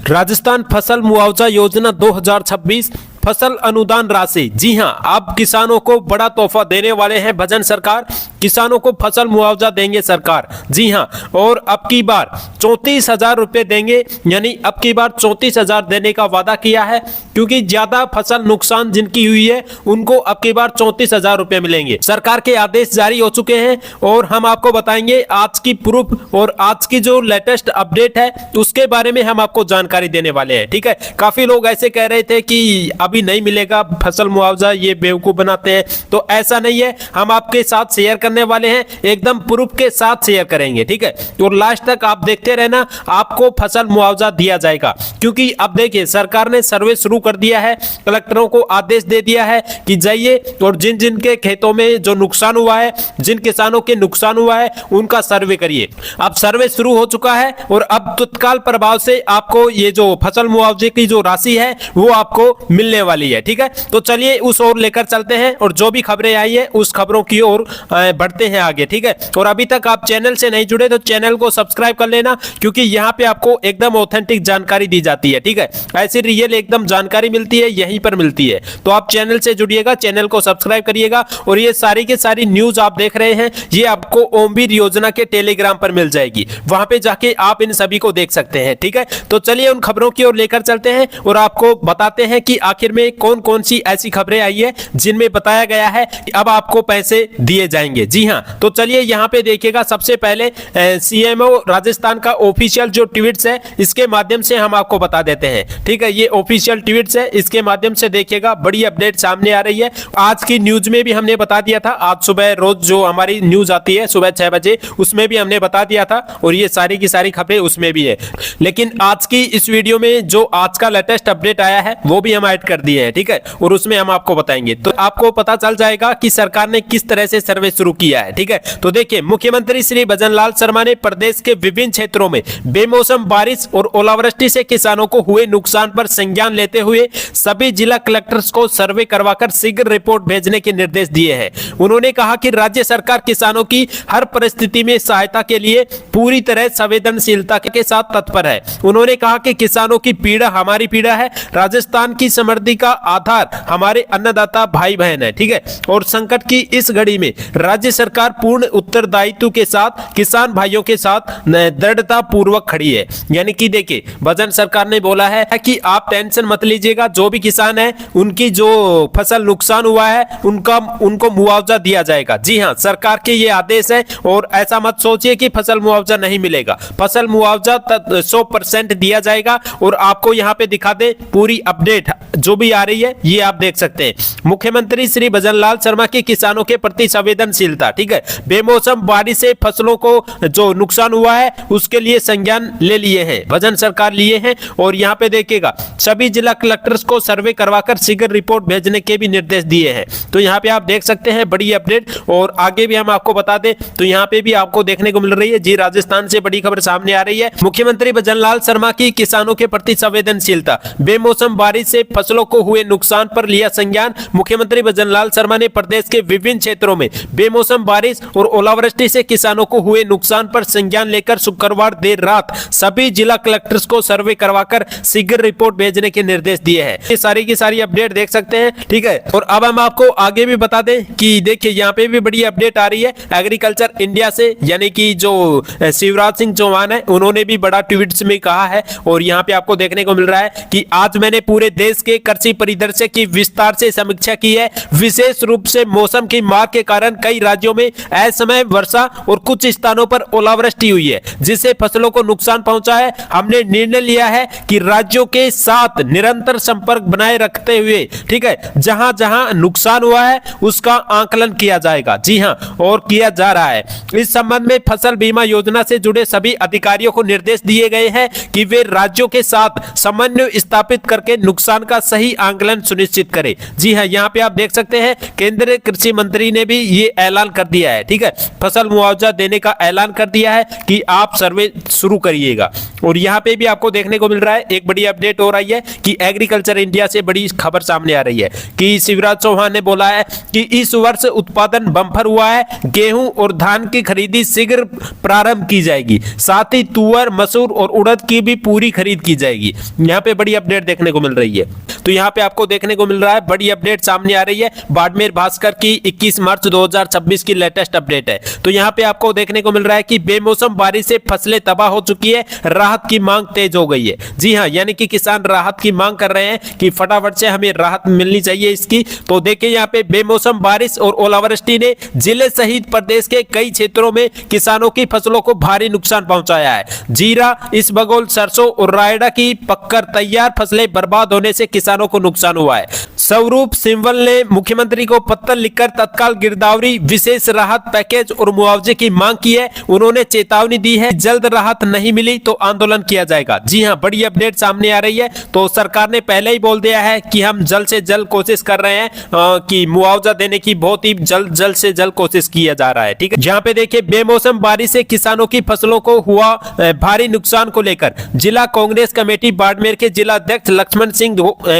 राजस्थान फसल मुआवजा योजना 2026 फसल अनुदान राशि। जी हां, अब किसानों को बड़ा तोहफा देने वाले हैं भजन सरकार। किसानों को फसल मुआवजा देंगे सरकार। जी हां, और अब की बार 34,000 रुपए देंगे, यानी अब की बार 34,000 देने का वादा किया है, क्योंकि ज्यादा फसल नुकसान जिनकी हुई है उनको अब की बार 34,000 रुपए मिलेंगे। सरकार के आदेश जारी हो चुके हैं और हम आपको बताएंगे आज की प्रूफ और आज की जो लेटेस्ट अपडेट है उसके बारे में हम आपको जानकारी देने वाले हैं। ठीक है, काफी लोग ऐसे कह रहे थे कि अभी नहीं मिलेगा फसल मुआवजा, ये बेवकूफ बनाते हैं, तो ऐसा नहीं है। हम आपके साथ शेयर करने वाले हैं, एकदम प्रूफ के साथ शेयर करेंगे। ठीक है, तो लास्ट तक आप देखते रहना, आपको फसल मुआवजा दिया जाएगा। क्योंकि अब देखिए सरकार ने सर्वे शुरू कर दिया है, कलेक्टरों को आदेश दे दिया है कि जाइए और जिन जिन के खेतों में जो नुकसान हुआ है, जिन किसानों के नुकसान हुआ है उनका सर्वे करिए। अब सर्वे शुरू हो चुका है और अब तत्काल प्रभाव से आपको ये जो फसल मुआवजे की जो राशि है वो आपको मिलने वाली है। ठीक है, तो चलिए उस ओर लेकर चलते हैं और जो भी खबरें आई है उस खबरों की ओर बढ़ते हैं आगे। ठीक है, और अभी तक आप चैनल से नहीं जुड़े तो चैनल को सब्सक्राइब कर लेना, क्योंकि यहाँ पे आपको एकदम ऑथेंटिक जानकारी दी जाती है। ठीक है, ऐसी रियल एकदम जानकारी मिलती है, यहीं पर मिलती है। तो आप चैनल से जुड़िएगा, चैनल को सब्सक्राइब करिएगा और ये सारी के सारी न्यूज आप देख रहे हैं ये आपको ओमवीर योजना के टेलीग्राम पर मिल जाएगी, वहां पे जाके आप इन सभी को देख सकते हैं। ठीक है, तो चलिए उन खबरों की ओर लेकर चलते हैं और आपको बताते हैं कि आखिर में कौन कौन सी ऐसी खबरें आई है जिनमें बताया गया है कि अब आपको पैसे दिए जाएंगे। जी हां, तो चलिए यहां पे देखिएगा, सबसे पहले सीएमओ राजस्थान का ऑफिशियल जो ट्वीट्स है इसके माध्यम से हम आपको बता देते हैं। ठीक है, ये ऑफिशियल ट्वीट्स है, इसके माध्यम से देखिएगा बड़ी अपडेट सामने आ रही है। आज की न्यूज में भी हमने बता दिया था, आज सुबह रोज जो हमारी न्यूज आती है सुबह 6 बजे उसमें भी हमने बता दिया था और ये सारी की सारी खबरें उसमें भी है। लेकिन आज की इस वीडियो में जो आज का लेटेस्ट अपडेट आया है वो भी हम ऐड कर दिए हैं। ठीक है, और उसमें हम आपको बताएंगे, तो आपको पता चल जाएगा कि सरकार ने किस तरह से सर्वे शुरू किया है। ठीक है, तो देखिए मुख्यमंत्री श्री भजनलाल शर्मा ने प्रदेश के विभिन्न क्षेत्रों में बेमौसम बारिश और ओलावृष्टि से किसानों को हुए नुकसान पर संज्ञान लेते हुए सभी जिला कलेक्टर्स को सर्वे करवाकर शीघ्र रिपोर्ट भेजने के निर्देश दिए हैं। उन्होंने कहा कि राज्य सरकार किसानों की हर परिस्थिति में सहायता के लिए पूरी तरह संवेदनशीलता के साथ तत्पर है। उन्होंने कहा कि किसानों की पीड़ा हमारी पीड़ा है, राजस्थान की समृद्धि का आधार हमारे अन्नदाता भाई बहन है। ठीक है, और संकट की इस घड़ी में राज्य सरकार पूर्ण उत्तरदायित्व के साथ किसान भाइयों के साथ दृढ़ता पूर्वक खड़ी है। यानी कि देखिए भजन सरकार ने बोला है कि आप टेंशन मत लीजिएगा, जो भी किसान है उनकी जो फसल नुकसान हुआ है उनको मुआवजा दिया जाएगा। जी हां, सरकार के ये आदेश है और ऐसा मत सोचिए कि फसल मुआवजा नहीं मिलेगा, फसल मुआवजा 100% दिया जाएगा। और आपको यहाँ पे दिखा दे पूरी अपडेट जो भी आ रही है ये आप देख सकते हैं। मुख्यमंत्री श्री भजनलाल शर्मा की किसानों के प्रति संवेदनशीलता। ठीक है, बेमौसम बारिश से फसलों को जो नुकसान हुआ है उसके लिए संज्ञान ले लिए हैं, भजन सरकार लिए हैं। और यहाँ पे देखिएगा सभी जिला कलेक्टर्स को सर्वे करवाकर शीघ्र रिपोर्ट भेजने के भी निर्देश दिए हैं। तो यहाँ पे आप देख सकते हैं बड़ी अपडेट, और आगे भी हम आपको बता दें तो यहाँ पे भी आपको देखने को मिल रही है। जी, राजस्थान से बड़ी खबर सामने आ रही है। मुख्यमंत्री भजनलाल शर्मा की किसानों के प्रति संवेदनशीलता, बेमौसम बारिश से फसलों को हुए नुकसान पर लिया संज्ञान। मुख्यमंत्री भजनलाल शर्मा ने प्रदेश के विभिन्न क्षेत्रों में बेमौसम बारिश और ओलावृष्टि से किसानों को हुए नुकसान पर संज्ञान लेकर शुक्रवार देर रात सभी जिला कलेक्टर्स को सर्वे करवाकर शीघ्र रिपोर्ट भेजने के निर्देश दिए हैं। ये सारी की सारी अपडेट देख सकते हैं। ठीक है, और अब हम आपको आगे भी बता दें कि देखिए यहाँ पे भी बड़ी अपडेट आ रही है एग्रीकल्चर इंडिया से, यानी कि जो शिवराज सिंह चौहान है उन्होंने भी बड़ा ट्वीट्स में कहा है। और यहाँ पे आपको देखने को मिल रहा है कि आज मैंने पूरे देश के कृषि परिदृश्य की विस्तार से समीक्षा की है। विशेष रूप से मौसम की मार के कारण कई राज्यों में असमय वर्षा और कुछ स्थानों पर ओलावृष्टि हुई है, जिससे फसलों को नुकसान पहुंचा है। हमने निर्णय लिया है कि राज्यों के साथ निरंतर संपर्क बनाए रखते हुए, ठीक है, जहां जहां नुकसान हुआ है उसका आकलन किया जाएगा। जी हां, और किया जा रहा है। इस संबंध में फसल बीमा योजना से जुड़े सभी अधिकारियों को निर्देश दिए गए हैं कि वे राज्यों के साथ समन्वय स्थापित करके नुकसान का सही आकलन सुनिश्चित करें। जी हां, यहाँ पे आप देख सकते हैं केंद्रीय कृषि मंत्री ने भी ये ऐलान ऐलान कर दिया है। ठीक है, फसल मुआवजा देने का ऐलान कर दिया है कि आप सर्वे शुरू करिएगा। और यहाँ पे भी आपको देखने को मिल रहा है, एक बड़ी अपडेट हो रही है कि एग्रीकल्चर इंडिया से बड़ी खबर सामने आ रही है कि शिवराज चौहान ने बोला है कि इस वर्ष उत्पादन बम्पर हुआ है, गेहूं और धान की खरीदी शीघ्र प्रारंभ की जाएगी, साथ ही तुअर, मसूर और उड़द की भी पूरी खरीद की जाएगी। यहाँ पे बड़ी अपडेट देखने को मिल रही है। तो यहाँ पे आपको देखने को मिल रहा है, बड़ी अपडेट सामने आ रही है, बाड़मेर भास्कर की 21 मार्च 2026 की लेटेस्ट अपडेट है। तो यहाँ पे आपको देखने को मिल रहा है कि बेमौसम बारिश से फसलें तबाह हो चुकी है, राहत की मांग तेज हो गई है। जी हाँ, यानी कि किसान राहत की मांग कर रहे हैं कि फटाफट से हमें राहत मिलनी चाहिए इसकी। तो देखिए यहाँ पे बेमौसम बारिश और ओलावृष्टि ने जिले सहित प्रदेश के कई क्षेत्रों में किसानों की फसलों को भारी नुकसान पहुंचाया है। जीरा, इसबगोल, सरसों और रायडा की पककर तैयार फसलें बर्बाद होने से किसानों को नुकसान हुआ है। स्वरूप सिंवल ने मुख्यमंत्री को पत्र लिखकर तत्काल गिरदावरी, विशेष राहत पैकेज और मुआवजे की मांग की है। उन्होंने चेतावनी दी है, जल्द राहत नहीं मिली तो आंदोलन किया जाएगा। जी हां, बड़ी अपडेट सामने आ रही है। तो सरकार ने पहले ही बोल दिया है कि हम जल्द से जल्द कोशिश कर रहे हैं कि मुआवजा देने की बहुत ही जल्द से जल्द कोशिश किया जा रहा है। ठीक है, जहां पे देखिए बेमौसम बारिश से किसानों की फसलों को हुआ भारी नुकसान को लेकर जिला कांग्रेस कमेटी बाड़मेर के जिला अध्यक्ष लक्ष्मण सिंह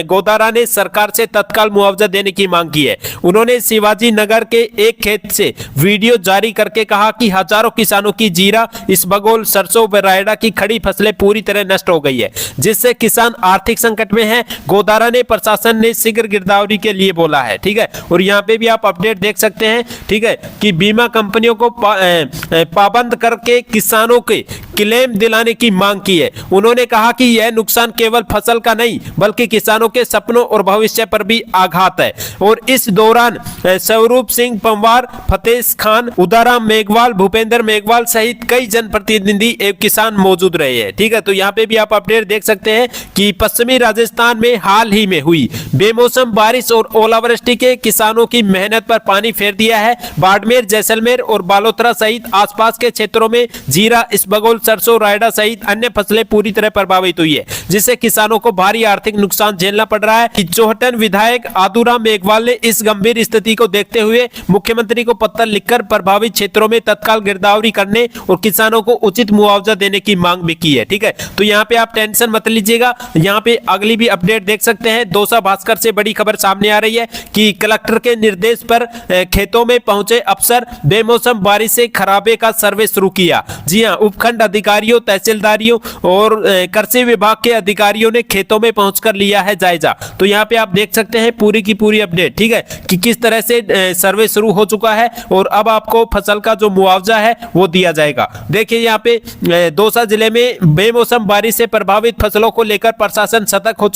गोदारा ने सरकार से तत्काल मुआवजा देने की मांग की है। उन्होंने शिवाजी नगर के एक खेत से वीडियो जारी करके कहा कि हजारों किसानों की जीरा, इसबगोल, सरसों व रायडा की खड़ी फसलें पूरी तरह नष्ट हो गई है, जिससे किसान आर्थिक संकट में हैं। गोदारा ने प्रशासन ने शीघ्र गिरदावरी के लिए बोला है। ठीक है, और यहाँ पे भी आप अपडेट देख सकते हैं। ठीक है, कि बीमा कंपनियों को पाबंद करके किसानों के क्लेम दिलाने की मांग की है। उन्होंने कहा कि यह नुकसान केवल फसल का नहीं बल्कि किसानों के सपनों और भविष्य पर भी आघात है। और इस दौरान स्वरूप सिंह पंवार, फतेह खान, उदाराम मेघवाल, भूपेंद्र मेघवाल सहित कई जनप्रतिनिधि एवं किसान मौजूद रहे हैं। ठीक है, तो यहाँ पे भी आप अपडेट देख सकते हैं कि पश्चिमी राजस्थान में हाल ही में हुई बेमौसम बारिश और ओलावृष्टि के किसानों की मेहनत पर पानी फेर दिया है। बाड़मेर, जैसलमेर और बालोतरा सहित आसपास के क्षेत्रों में जीरा, इसबगोल, सरसों, रायडा सहित अन्य फसलें पूरी तरह प्रभावित हुई है, जिससे किसानों को भारी आर्थिक नुकसान झेलना पड़ रहा है। चौहटन विधायक आदूराम मेघवाल ने इस गंभीर स्थिति को देखते हुए मुख्यमंत्री को पत्र लिखकर प्रभावित क्षेत्रों में तत्काल गिरदावरी करने और किसानों को उचित मुआवजा देने की मांग भी की है। ठीक है, तो यहाँ पे आप टेंशन मत लीजिएगा। यहाँ पे अगली भी अपडेट देख सकते हैं। दौसा भास्कर से बड़ी खबर सामने आ रही है कि कलेक्टर के निर्देश पर खेतों में पहुंचे अफसर बेमौसम बारिश से खराबे का सर्वे शुरू किया। जी हाँ, उपखंड अधिकारियों, तहसीलदारियों और कृषि विभाग के अधिकारियों ने खेतों में पहुंचकर लिया है जायजा। तो यहाँ पे आप देख सकते हैं पूरी की पूरी अपडेट। ठीक है, कि किस तरह से सर्वे शुरू हो चुका है और अब आपको फसल का जो मुआवजा है वो दिया जाएगा। देखिए यहाँ पे दौसा जिले में बेमौसम बारिश से प्रभावित फसलों को लेकर प्रशासन सतर्क हो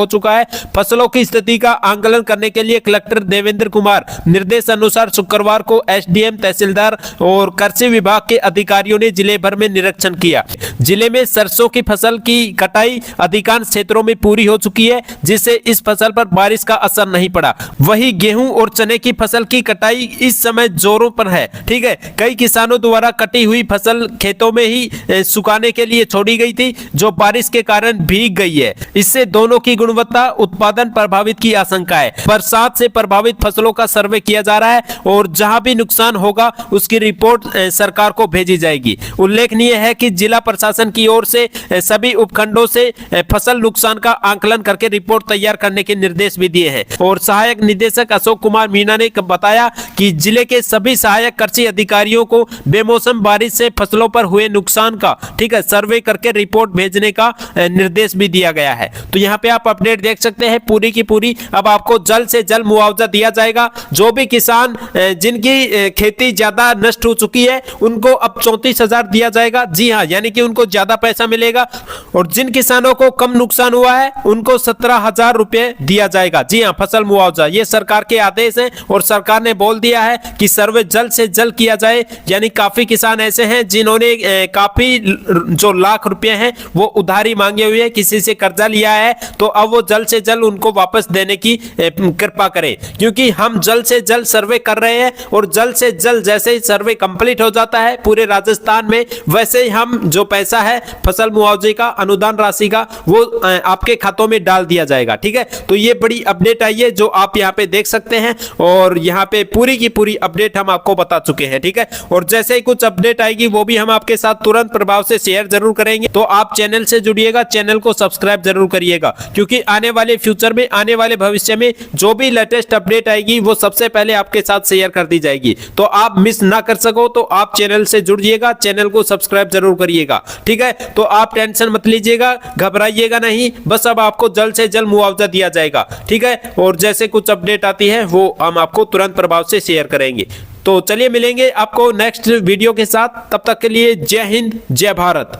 चुका है। फसलों की स्थिति का आंकलन करने के लिए कलेक्टर देवेंद्र कुमार निर्देश अनुसार शुक्रवार को एसडीएम, तहसीलदार और कृषि विभाग के अधिकारियों ने जिले भर में निरीक्षण किया। जिले में सरसों की फसल की कटाई अधिकांश क्षेत्रों में पूरी हो चुकी है, जिससे इस फसल पर बारिश का असर नहीं पड़ा। वहीं गेहूं और चने की फसल की कटाई इस समय जोरों पर है। ठीक है, कई किसानों द्वारा कटी हुई फसल खेतों में ही सुखाने के लिए छोड़ी गई थी, जो बारिश के कारण भीग गई है। इससे दोनों की गुणवत्ता, उत्पादन प्रभावित की आशंका है। बरसात से प्रभावित फसलों का सर्वे किया जा रहा है और जहां भी नुकसान होगा उसकी रिपोर्ट सरकार को भेजी जाएगी। उल्लेखनीय है कि जिला प्रशासन की ओर से सभी उपखंडों से फसल नुकसान का आंकलन करके रिपोर्ट तैयार करने के निर्देश भी दिए हैं। और सहायक निदेशक अशोक कुमार मीणा ने बताया कि जिले के सभी सहायक कृषि अधिकारियों को बेमौसम बारिश से फसलों पर हुए नुकसान का सर्वे करके रिपोर्ट भेजने का निर्देश भी दिया गया है। तो यहाँ पे आप अपडेट देख सकते हैं पूरी की पूरी। अब आपको जल्द से जल्द मुआवजा दिया जाएगा। जो भी किसान जिनकी खेती ज्यादा नष्ट हो चुकी है उनको अब 34,000 दिया जाएगा। जी हाँ, यानी कि उनको ज्यादा पैसा मिलेगा। और जिन किसानों को कम नुकसान हुआ है उनको 17,000 रुपए दिया जाएगा। जी हाँ, फसल मुआवजा, ये सरकार के आदेश हैं और सरकार ने बोल दिया है कि सर्वे जल्द से जल्द किया जाए। यानी काफी किसान ऐसे हैं जिन्होंने काफी जो लाख रुपए हैं वो उधारी मांगे हुए हैं, किसी से कर्जा लिया है, तो अब वो जल्द से जल्द उनको वापस देने की कृपा करें, क्योंकि हम जल्द से जल्द सर्वे कर रहे हैं और जल्द से जल्द जैसे ही सर्वे कंप्लीट हो जाता है पूरे राजस्थान में, वैसे ही हम जो पैसा है फसल मुआवजे का, अनुदान राशि का, वो आपके खातों में डाल दिया जाएगा। ठीक है, तो ये बड़ी अपडेट आई है जो आप यहाँ पे देख सकते हैं और यहाँ पे पूरी पूरी की पूरी अपडेट हम आपको बता चुके हैं, ठीक है। और जैसे ही कुछ अपडेट आएगी वो भी हम आपके साथ तुरंत प्रभाव से शेयर जरूर करेंगे। तो आप चैनल से जुड़िएगा, चैनल को सब्सक्राइब जरूर करिएगा, क्योंकि आने वाले फ्यूचर में, आने वाले भविष्य में जो भी लेटेस्ट अपडेट आएगी वो सबसे पहले आपके साथ शेयर कर दी जाएगी। तो आप मिस ना कर सको तो आप चैनल से जुड़िएगा, चैनल को सब्सक्राइब जरूर करिएगा, ठीक है। तो आप टेंशन मत लीजिएगा, घबराइएगा नहीं, बस अब आपको जल्द से जल्द मुआवजा दिया जाएगा, ठीक है। और जैसे कुछ अपडेट आती है वो हम आपको तुरंत प्रभाव से शेयर करेंगे। तो चलिए मिलेंगे आपको नेक्स्ट वीडियो के साथ, तब तक के लिए जय हिंद, जय भारत।